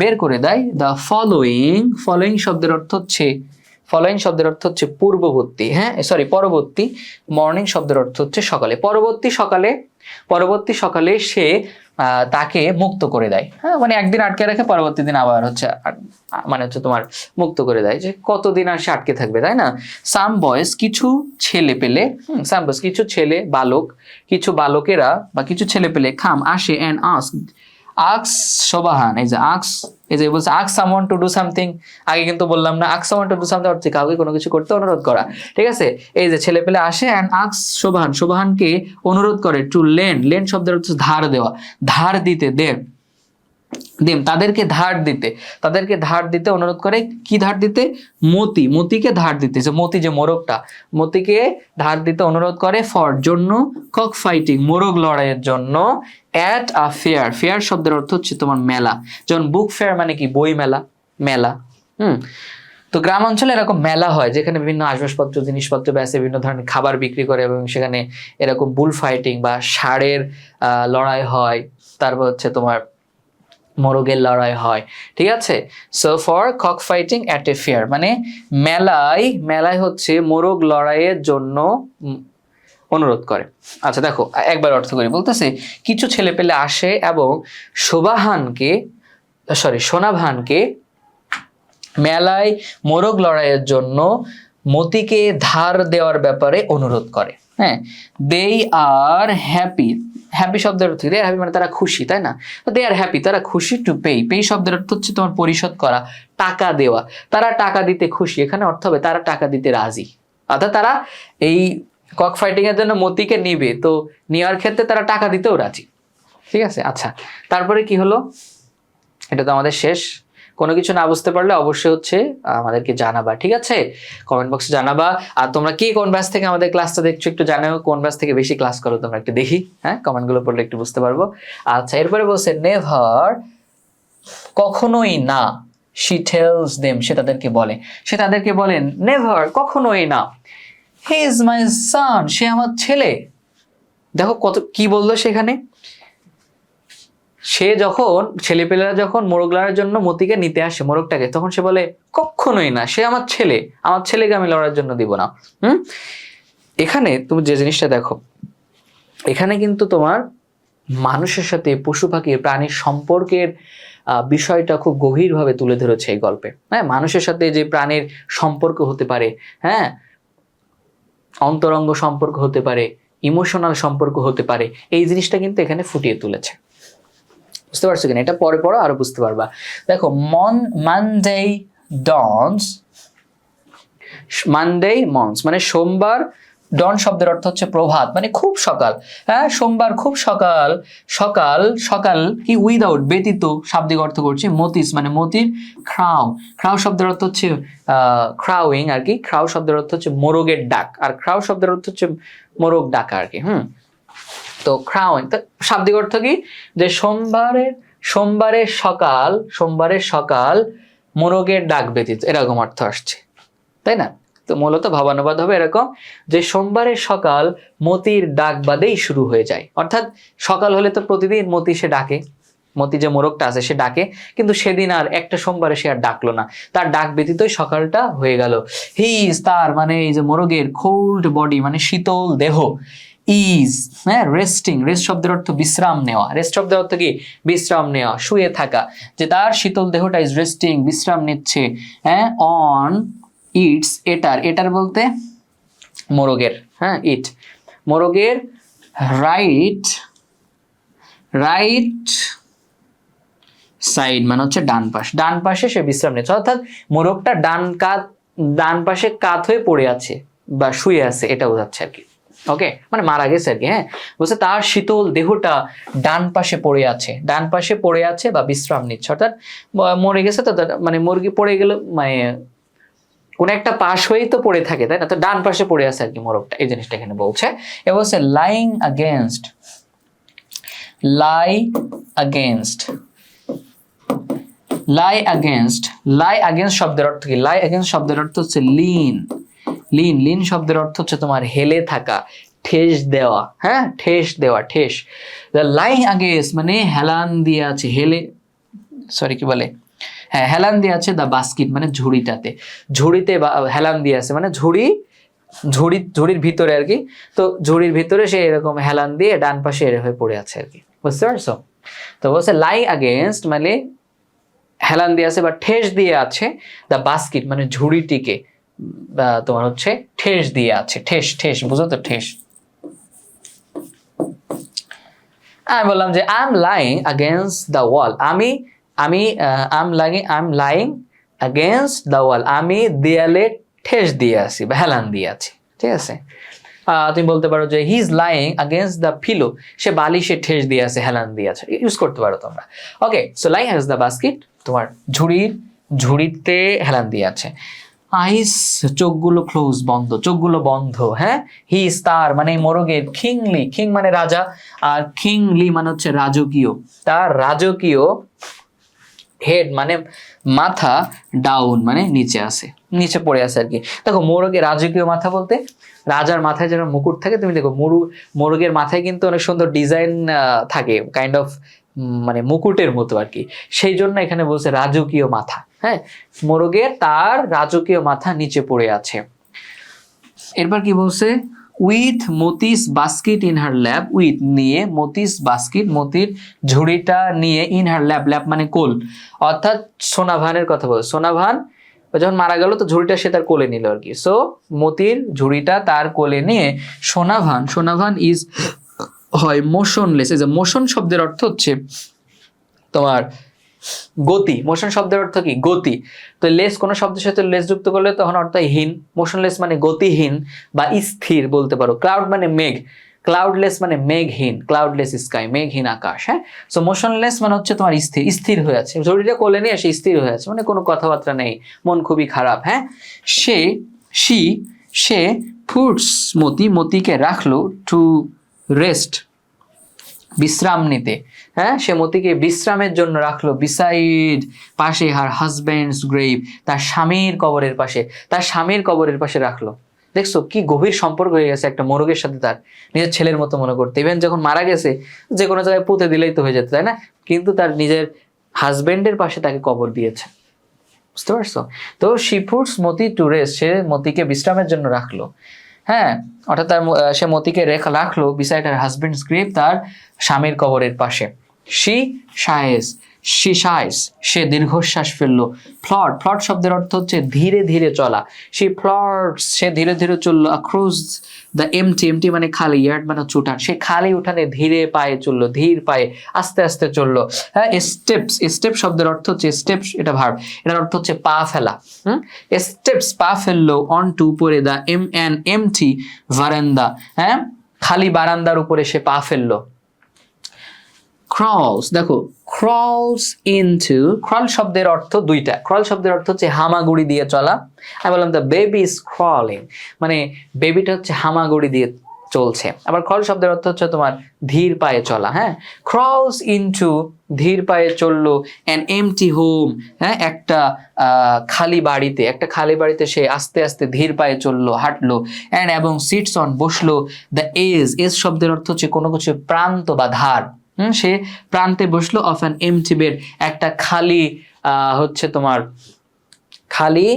বের করে দেয়। দ্য ফলোয়িং শব্দের অর্থ হচ্ছে পূর্ববর্তী। হ্যাঁ, পরবর্তী। মর্নিং শব্দের অর্থ হচ্ছে সকালে, পরবর্তী সকালে সে তাকে মুক্ত করে দেয়। হ্যাঁ, মানে একদিন আটকে রাখে, পরবর্তী দিন আবার মানে হচ্ছে তোমার মুক্ত করে দেয়, যে কতদিন আর সে আটকে থাকবে, তাই না? সাম বয়েস, কিছু ছেলে পেলে, কিছু বালকেরা বা কিছু ছেলে পেলে, খাম আসে, অ্যান্ড আক্স শোভাহান, এই যে বলছে আক্স সামওয়ান টু ডু সামথিং, আগে কিন্তু বললাম না, আক্স সামওয়ান টু ডু সামথিং হচ্ছে কাউকে কোনো কিছু করতে অনুরোধ করা। ঠিক আছে, এই যে ছেলে পেলে আসে, অ্যান্ড আক্স শোভাহানকে অনুরোধ করে, টু লেন্ড শব্দের হচ্ছে ধার দেওয়া, ধার দিতে, তাদেরকে ধার দিতে অনুরোধ করে। কি ধার দিতে? মতিকে ধার দিতে, যে মতি যে মোরগটা, মতিকে ধার দিতে অনুরোধ করে, ফর জন্য, কক ফাইটিং মোরগ লড়াইয়ের জন্য, অ্যাট আ ফেয়ার শব্দের অর্থ হচ্ছে তোমার মেলা। যেমন বুক ফেয়ার মানে কি? বই মেলা। তো গ্রাম অঞ্চলে এরকম মেলা হয়, যেখানে বিভিন্ন আসবাবপত্র, জিনিসপত্র বেচে, বিভিন্ন ধরনের খাবার বিক্রি করে, এবং সেখানে এরকম বুল ফাইটিং বা ষাঁড়ের লড়াই হয়। তারপর হচ্ছে তোমার মোরগের লড়াই হয়, ঠিক আছে। So for cock fighting at a fair, মানে মেলায় হচ্ছে মোরগ লড়াইয়ের জন্য অনুরোধ করে। আচ্ছা দেখো একবার অর্থ করি, বলতেছে কিছু ছেলে পেলে আসে এবং সোনাভানকে মেলায় মোরগ লড়াইয়ের জন্য মতিকে ধার দেওয়ার ব্যাপারে অনুরোধ করে। হ্যাঁ, দে আর হ্যাপি, হ্যাপি শব্দের অর্থ দে আর হ্যাপি মানে তারা খুশি, তাই না? দে আর হ্যাপি, তারা খুশি টু পে শব্দের অর্থ হচ্ছে তোমার পরিশোধ করা, টাকা দেওয়া, তারা টাকা দিতে খুশি, এখানে অর্থ হবে তারা টাকা দিতে রাজি, অর্থাৎ তারা এই কক ফাইটিং এর জন্য মতিকে নিবে, তো নেওয়ার ক্ষেত্রে তারা টাকা দিতেও রাজি, ঠিক আছে। আচ্ছা তারপরে কি হলো, এটা তো আমাদের শেষ। কোনো কিছু না বুঝতে পারলে অবশ্যই হচ্ছে আমাদেরকে জানাবা, ঠিক আছে, কমেন্ট বক্সে জানাবা। আর তোমরা কি কোন ব্যাচ থেকে আমাদের ক্লাসটা দেখছো একটু জানাও, কোন ব্যাচ থেকে বেশি ক্লাস করো তোমরা একটু দেখি, হ্যাঁ কমেন্টগুলো পড়লে একটু বুঝতে পারবো। আচ্ছা এরপরে বলছে নেভার, কখনোই না, শি টেলস দেম, সে তাদেরকে বলেন নেভার, কখনোই না, হি ইজ মাই সান, সে আমার ছেলে। দেখো কত কি বললো সেখানে, সে যখন ছেলেপেলেরা যখন মোরগ লড়ার জন্য মতিকে নিতে আসে মোরগটাকে, তখন সে বলে কখনোই না, সে আমার ছেলেকে আমি লড়ার জন্য দিব না। এখানে তুমি যে জিনিসটা দেখো, এখানে কিন্তু তোমার মানুষের সাথে পশু পাখি প্রাণীর সম্পর্কের বিষয়টা খুব গভীরভাবে তুলে ধরেছে এই গল্পে। হ্যাঁ, মানুষের সাথে যে প্রাণীর সম্পর্ক হতে পারে, হ্যাঁ অন্তরঙ্গ সম্পর্ক হতে পারে, ইমোশনাল সম্পর্ক হতে পারে, এই জিনিসটা কিন্তু এখানে ফুটিয়ে তুলেছে। বুঝতে পারছো কিনা? এটা পরে পড়ো আরো বুঝতে পারবা। দেখো মানডে মনস মানে সোমবার, ডন শব্দের অর্থ হচ্ছে প্রভাত, মানে খুব সকাল। হ্যাঁ, সোমবার খুব সকাল, সকাল কি উইদাউট ব্যতীত শাব্দিক অর্থ করছে। মতিস মানে মতির ক্রাউ শব্দের অর্থ হচ্ছে ক্রাউইং আর কি, ক্রাউ শব্দের অর্থ হচ্ছে মোরগের ডাক, আর ক্রাউ শব্দের অর্থ হচ্ছে মোরগ ডাকা আর কি। তো ক্রাউইং শাব্দিক অর্থ কি, যে সোমবারের সকাল মোরগের ডাক ব্যতীত, এরকম অর্থ আসছে, তাই না? তো মূলত ভাবানুবাদ হবে এরকম যে সোমবারের সকাল মতির ডাক বাদেই শুরু হয়ে যায়, অর্থাৎ সকাল হলে তো প্রতিদিন মতি সে ডাকে, মতি যে মোরগটা আছে সে ডাকে, কিন্তু সেদিন আর একটা সোমবারে সে আর ডাকলো না, তার ডাক ব্যতীতই সকালটা হয়ে গেল। তার মানে এই যে মোরগের কোল্ড বডি মানে শীতল দেহ, ইজ হ্যাঁ রেস্টিং, রেস্ট শব্দের অর্থ বিশ্রাম নেওয়া, রেস্ট শব্দের অর্থ কি বিশ্রাম নেওয়া, শুয়ে থাকা, যে তার শীতল দেহটা ইজ রেস্টিং বিশ্রাম নিচ্ছে, হ্যাঁ অন ইটস, এটার বলতে মোরগের, হ্যাঁ মোরগের রাইট সাইড মানে হচ্ছে ডান পাশে সে বিশ্রাম নিচ্ছে, অর্থাৎ মোরগটা ডান পাশে কাত হয়ে পড়ে আছে বা শুয়ে আছে, এটা বোঝাচ্ছে আর কি। ওকে, মানে মারা গেছে আর কি। হ্যাঁ, বলছে তার শীতল দেহটা ডান পাশে পড়ে আছে বা বিশ্রাম নিচ্ছে, অর্থাৎ মরে গেছে তো, মানে মুরগি পড়ে গেল মানে কোন একটা পাশ হয়েই তো পড়ে থাকে, তাই না? তো ডান পাশে পড়ে আছে আর কি মোরগটা, এই জিনিসটা এখানে বলছে। এ বলছে লাই আগেনস্ট শব্দের অর্থ কি? লাই আগেনস্ট শব্দের অর্থ হচ্ছে লিন শব্দের অর্থ হচ্ছে তোমার হেলে থাকা, ঠেস দেওয়া, হ্যাঁ ঠেস লাইং আগেন্স্ট মানে হেলান দিয়ে আছে, হেলান দিয়ে আছে দা বাস্কেট মানে ঝুড়িতে হেলান দিয়ে আছে মানে ঝুড়ির ভিতরে আর কি। তো ঝুড়ির ভিতরে সে এরকম হেলান দিয়ে ডান পাশে এর হয়ে পড়ে আছে আর কি, বুঝতে পারছো? তো বলছে লাই আগেন্স্ট মানে হেলান দিয়ে আছে বা ঠেস দিয়ে আছে, দা বাস্কেট মানে ঝুড়িটিকে তোমার হচ্ছে ঠেস দিয়ে আছে, ঠেস বুঝো তো, ঠেস। আমি বললাম যে I am lying against the wall, আমি লাইং আগেন্স্ট দ্য ওয়াল, আমি দেয়ালে ঠেস দিয়ে আছি বা হেলান দিয়ে আছি, ঠিক আছে। তুমি বলতে পারো যে he is lying against the pillow, সে বালিশে ঠেস দিয়ে আছে, হেলান দিয়ে আছে, ইউজ করতে পারো তোমরা। Okay, so lying against the basket তোমার ঝুড়িতে হেলান দিয়ে আছে। আইস চোখগুলো বন্ধ, হ্যাঁ। হি ইজ তার মানে মোরগের খিং মানে রাজা, আর কিংলি মানে হচ্ছে রাজকীয়, তার রাজকীয় হেড মানে মাথা, ডাউন মানে নিচে পড়ে আছে আর কি। দেখো মোরগের রাজকীয় মাথা বলতে রাজার মাথায় যেন মুকুট থাকে, তুমি দেখো মোরগের মাথায় কিন্তু অনেক সুন্দর ডিজাইন থাকে, কাইন্ড অফ মানে মুকুটের মতো আর কি, সেই জন্য এখানে বলছে রাজকীয় মাথা। হ্যাঁ, মোরগের তার রাজকীয় মাথা নিচে পড়ে আছে। এরপর কি বলছে, with মতিস basket in her lab, with নিয়ে, মতিস বাস্কেট মতির ঝুড়িটা নিয়ে, ইন হার ল্যাব, ল্যাব মানে কোল, অর্থাৎ সোনাভানের কথা বল। সোনাভান যখন মারা গেল তো ঝুড়িটা সে তার কোলে নিল আর কি। সো মতির ঝুড়িটা তার কোলে নিয়ে সোনাভান, সোনাভান ইজ হয় মোশনলেস। এই যে মোশন শব্দের অর্থ হচ্ছে তোমার গতি, মোশন শব্দের অর্থ কি গতি। তো লেস কোনো শব্দের সাথে লেস যুক্ত করলে তখন অর্থ হীন, মোশনলেস মানে গতিহীন বা স্থির বলতে পারো। ক্লাউড মানে মেঘ, ক্লাউডলেস মানে মেঘহীন, ক্লাউডলেস স্কাই মেঘহীন আকাশ। হ্যাঁ, সো মোশনলেস মানে হচ্ছে তোমার স্থির, স্থির হয়ে আছে, ঝুড়িটা কোলে নিয়ে সে স্থির হয়ে আছে, মানে কোনো কথাবার্তা নেই, মন খুবই খারাপ। হ্যাঁ, সে পুটস মতিকে রাখলো টু রেস্ট, বিশ্রাম নিতে। হ্যাঁ, সে মতিকে বিশ্রামের জন্য রাখলো, বিসাইড পাশে, হার হাজব্যান্ডস গ্রেভ, তার স্বামীর কবরের পাশে, তার স্বামীর কবরের পাশে রাখলো। দেখছো কি গভীর সম্পর্ক হয়ে গেছে একটা মোরগের সাথে, তার নিজের ছেলের মতো মনে করতে। ইভেন যখন মারা গেছে যে কোনো জায়গায় পুঁতে দিলেই তো হয়ে যেত, তাই না? কিন্তু তার নিজের হাজবেন্ডের পাশে তাকে কবর দিয়েছে, বুঝতে পারছো? তো she puts Moti to rest, সে মতিকে বিশ্রামের জন্য রাখলো। হ্যাঁ, অর্থাৎ সে মতিকে রাখলো বিসাইড হার হাজবেন্ডস গ্রেভ, তার স্বামীর কবরের পাশে। শি সাইস, সে দীর্ঘশ্বাস ফেললো। ফ্লট শব্দের অর্থ হচ্ছে ধীরে ধীরে চলা। সে ধীরে ধীরে চললো অ্যাক্রস দ্য এমটি মানে খালি, ইয়ার্ড মানে হচ্ছে উঠান, সে খালি উঠানে ধীরে পায়ে চললো, ধীর পায়ে আস্তে আস্তে চললো। হ্যাঁ, স্টেপ শব্দের অর্থ হচ্ছে স্টেপস, এটা ভার্ব, এটার অর্থ হচ্ছে পা ফেলা। স্টেপস পা ফেললো অন টু উপরে, দ্য এমটি ভারান্দা, হ্যাঁ খালি বারান্দার উপরে সে পা ফেললো। ক্রলস, দেখো ক্রলস ইনটু, ক্রল শব্দের অর্থ দুইটা। ক্রল শব্দের অর্থ হচ্ছে হামাগুড়ি দিয়ে চলা। আমি বললাম দ্য বেবি ইজ ক্রলিং, মানে বেবিটা হচ্ছে হামাগুড়ি দিয়ে চলছে। আবার ক্রল শব্দের অর্থ হচ্ছে তোমার ধীর পায়ে চলা। হ্যাঁ, ক্রলস ইনটু ধীর পায়ে চললো অ্যান এমটি হোম, হ্যাঁ একটা খালি বাড়িতে, একটা খালি বাড়িতে সে আস্তে আস্তে ধীর পায়ে চললো, হাঁটলো। অ্যান্ড এবং সিটস অন, বসলো। দ্য এজ শব্দের অর্থ হচ্ছে কোনো কিছু প্রান্ত বা ধার। সে প্রান্তে বসলো অফ অ্যান এমটি বেড, একটা খালি হচ্ছে তোমার খালি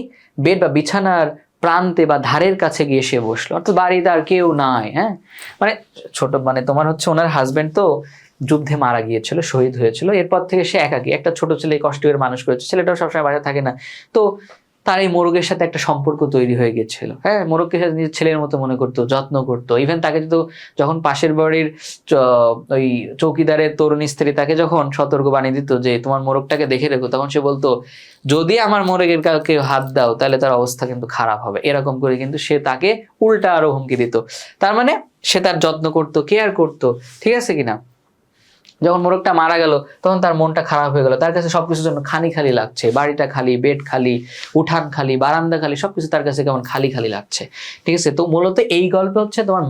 বেড বা বিছানার প্রান্তে বা ধারের কাছে গিয়ে সে বসলো, অর্থাৎ বাড়িতে আর কেউ নাই। হ্যাঁ, মানে ছোট মানে তোমার হচ্ছে ওনার হাজবেন্ড তো যুদ্ধে মারা গিয়েছিল, শহীদ হয়েছিল, এরপর থেকে সে একাকী, একটা ছোট ছেলে কষ্ট করে মানুষ করেছে, ছেলেটাও সবসময় বাড়িতে থাকে না। তো তার এই মোরগের সাথে একটা সম্পর্ক তৈরি হয়ে গেছিল। হ্যাঁ, মোরগকে সাথে নিজের ছেলের মতো মনে করতো, যত্ন করতো। ইভেন তাকে তো যখন পাশের বাড়ির ওই চৌকিদারের তরুণ স্ত্রী তাকে যখন সতর্ক বানিয়ে দিত যে তোমার মোরগটাকে দেখে রেখো, তখন সে বলতো যদি আমার মোরগের কাউকে হাত দাও তাহলে তার অবস্থা কিন্তু খারাপ হবে, এরকম করে কিন্তু সে তাকে উল্টা আরো হুমকি দিত। তার মানে সে তার যত্ন করতো, কেয়ার করতো, ঠিক আছে কিনা? যখন মোরগটা মারা গেল তখন তার মনটা খারাপ হয়ে গেল, তার কাছে সবকিছুর জন্য খালি খালি লাগছে, বাড়িটা খালি, বেড খালি, উঠান খালি, বারান্দা খালি, সবকিছু তার কাছে কেমন খালি খালি লাগছে। ঠিক আছে, তো মূলত এই গল্প হচ্ছে তোমার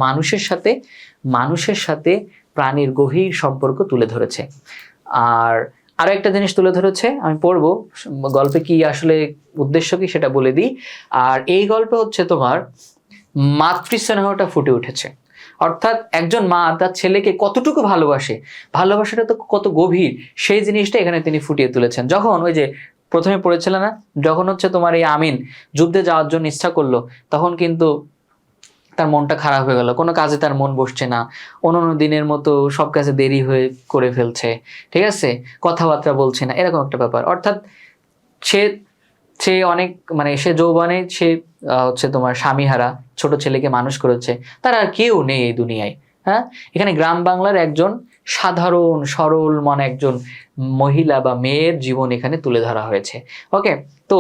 মানুষের সাথে প্রাণীর গভীর সম্পর্ক তুলে ধরেছে। আর আরো একটা জিনিস তুলে ধরেছে, আমি পড়বো গল্পে কি আসলে উদ্দেশ্য কি সেটা বলে দিই। আর এই গল্পে হচ্ছে তোমার মাতৃস্নেহটা ফুটে উঠেছে, অর্থাৎ একজন মা তার ছেলেকে কতটুকু ভালোবাসে, ভালোবাসাটা তো কত গভীর, সেই জিনিসটা এখানে তিনি ফুটিয়ে তুলেছেন। যখন ওই যে প্রথমে পড়েছিল না, যখন হচ্ছে তোমার এই আমিন যুদ্ধে যাওয়ার জন্য ইচ্ছা করলো, তখন কিন্তু তার মনটা খারাপ হয়ে গেল, কোনো কাজে তার মন বসছে না, অন্যান্য দিনের মতো সব কাজে দেরি হয়ে করে ফেলছে, ঠিক আছে, কথাবার্তা বলছে না, এরকম একটা ব্যাপার। অর্থাৎ সে সে অনেক মানে সে যৌবনে সে হচ্ছে তোমার স্বামীহারা ছোট ছেলেকে মানুষ করেছে, তার আর কেউ নেই এই দুনিয়ায়। হ্যাঁ, এখানে গ্রাম বাংলার একজন সাধারণ সরল মনে একজন মহিলা বা মেয়ের জীবন এখানে তুলে ধরা হয়েছে। ওকে, তো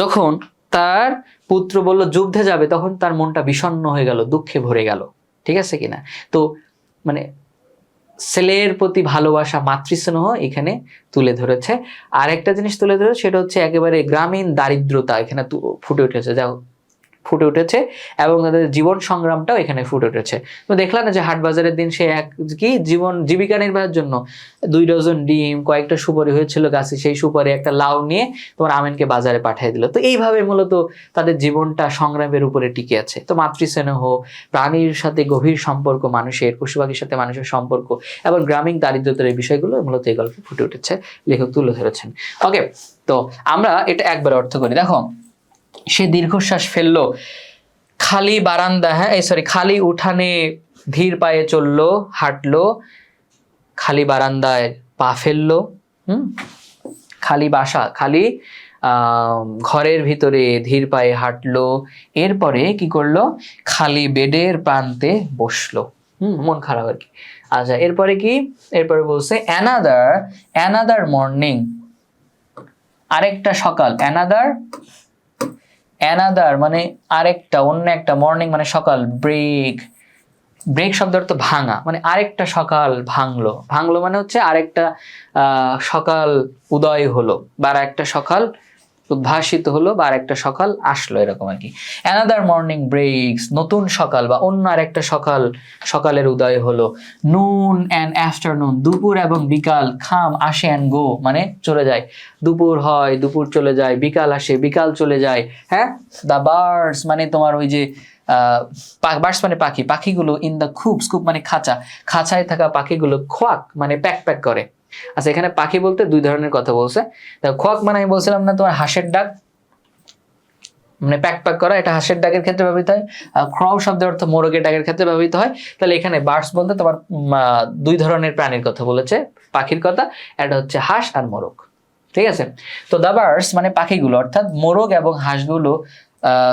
যখন তার পুত্র বলল যুদ্ধে যাবে, তখন তার মনটা বিষণ্ণ হয়ে গেল, দুঃখে ভরে গেল, ঠিক আছে কিনা? তো মানে ছেলের প্রতি ভালোবাসা, মাতৃস্নেহ এখানে তুলে ধরেছে। আর একটা জিনিস তুলে ধরেছে, সেটা হচ্ছে একেবারে গ্রামীণ দারিদ্রতা এখানে ফুটে উঠেছে। যাও ফুটে উঠেছে এবং তাদের জীবন সংগ্রামটাও এখানে ফুটে উঠেছে। তো দেখলাম না যে হাট বাজারের দিন সে এক কি জীবিকা নির্বাহের জন্য 2 ডজন ডিম, কয়েকটা সুপারি হয়েছিল গাছে, সেই সুপারি একটা লাউ নিয়ে তোমার আমিনকে বাজারে পাঠিয়ে দিল। তো এইভাবে মূলত তাদের জীবনটা সংগ্রামের উপরে টিকে আছে। তো মাতৃস্নেহ, প্রাণীর সাথে গভীর সম্পর্ক মানুষের, পশু পাখির সাথে মানুষের সম্পর্ক এবং গ্রামীণ দারিদ্রতার এই বিষয়গুলো মূলত এই গল্পে ফুটে উঠেছে, লেখক তুলে ধরেছেন। ওকে, তো আমরা এটা একবার অর্থ করি। দেখো, সে দীর্ঘশ্বাস ফেললো, খালি বারান্দা, খালি উঠানে ধীর পায়ে চললো, হাঁটলো, খালি বারান্দায় পা ফেললো, খালি বাসা, খালি ঘরের ভিতরে ধীর পায়ে হাঁটলো, এরপরে কি করলো, খালি বেডের প্রান্তে বসলো। মন খারাপ আর কি। আচ্ছা, এরপরে কি, এরপরে বলছে অ্যানাদার মর্নিং, আরেকটা সকাল। অ্যানাদার মানে আরেকটা, অন্য একটা, মর্নিং মানে সকাল, ব্রেক শব্দের অর্থ ভাঙা, মানে আরেকটা সকাল ভাঙলো মানে হচ্ছে আরেকটা সকাল উদয় হলো, বা আরেকটা সকাল উদ্ভাসিত হলো, বা আরেকটা সকাল আসলো, এরকম আর কি। অ্যানাদার মর্নিং ব্রেকস, নতুন সকাল বা অন্য আরেকটা সকালের উদয় হলো। নুন অ্যান্ড আফটারনুন, দুপুর এবং বিকাল। খাম আসে অ্যান্ড গো মানে চলে যায়, দুপুর হয়, দুপুর চলে যায়, বিকাল আসে, বিকাল চলে যায়। হ্যাঁ, দ্য বার্ডস মানে তোমার ওই যে বার্ডস মানে পাখি, পাখিগুলো ইন দ্য খুব মানে খাঁচায় থাকা পাখিগুলো, খোয়াক মানে প্যাক করে। আচ্ছা, এখানে পাখি বলতে 2 ধরনের কথা বলছে। খোয়াক মানে আমি বলছিলাম না তোমার হাঁসের ডাক, মানে প্যাক করা, এটা হাঁসের ডাকের ক্ষেত্রে ব্যবহৃত হয়। ক্রাউ শব্দের অর্থ মোরগের ডাকের ক্ষেত্রে ব্যবহৃত হয়। তাহলে এখানে বার্ডস বলতে তোমার 2 ধরনের প্রাণীর কথা বলেছে, পাখির কথা, এটা হচ্ছে হাঁস আর মোরগ। ঠিক আছে, তো দ্য বার্ডস মানে পাখিগুলো, অর্থাৎ মোরগ এবং হাঁসগুলো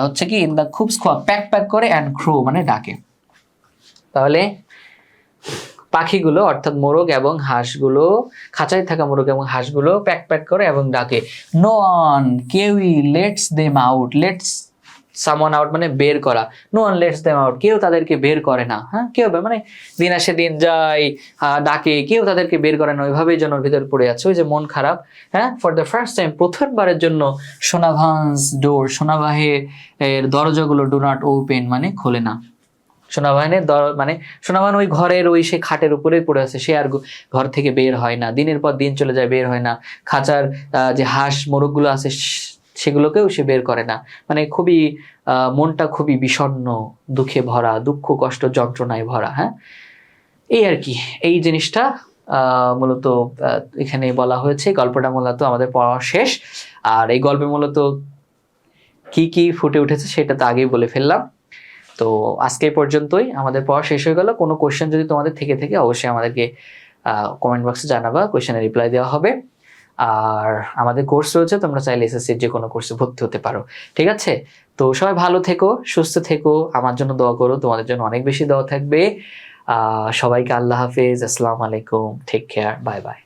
হচ্ছে কি ইন দ্য খুব প্যাক করে, অ্যান্ড ক্রো মানে ডাকে। তাহলে পাখিগুলো অর্থাৎ মোরগ এবং হাঁসগুলো, খাঁচায় থাকা মোরগ এবং হাঁসগুলো প্যাক করে এবং ডাকে। নো অন, কেউই, lets them out, lets someone out মানে বের করা, no one lets them out, কেউ তাদেরকে বের করে না। হ্যাঁ, কেউ মানে দিন আসে দিন যায়, ডাকে, কেউ তাদেরকে বের করে না, ওইভাবেই জনের ভিতর পড়ে আছে। ওই যে মন খারাপ। হ্যাঁ, ফর দ্য ফার্স্ট টাইম, প্রথমবারের জন্য, সোনাভানস ডোর, সোনাবাহের দরজাগুলো ডু নট ওপেন মানে খোলে না। সোনাভান ওই ঘরের ওই সে খাটের উপরেই পড়ে আছে, সে আর ঘর থেকে বের হয় না, দিনের পর দিন চলে যায়, বের হয় না। খাঁচার যে হাঁস মোরগগুলো আছে সেগুলোকেও সে বের করে না, মানে খুবই মনটা খুবই বিষণ্ণ, দুঃখে ভরা, দুঃখ কষ্ট যন্ত্রণায় ভরা। হ্যাঁ, এই আর কি, এই জিনিসটা মূলত এখানে বলা হয়েছে। গল্পটা মূলত আমাদের পড়া শেষ, আর এই গল্পে মূলত কি কি ফুটে উঠেছে সেটা তো আগেই বলে ফেললাম। তো আজকে পর্যন্তই, আমাদের পড়া শেষ হয়ে গেল। কোনো কোশ্চেন যদি তোমাদের থেকে অবশ্যই আমাদেরকে কমেন্ট বক্সে জানাবা, কোশ্চেনের রিপ্লাই দেওয়া হবে। আর আমাদের কোর্স রয়েছে, তোমরা চাইলে এসএসসির যে কোনো কোর্সে ভর্তি হতে পারো। ঠিক আছে, তো সবাই ভালো থেকো, সুস্থ থেকো, আমার জন্য দোয়া করো, তোমাদের জন্য অনেক বেশি দোয়া থাকবে। সবাইকে আল্লাহ হাফেজ, আসসালামু আলাইকুম, টেক কেয়ার, বাই বাই।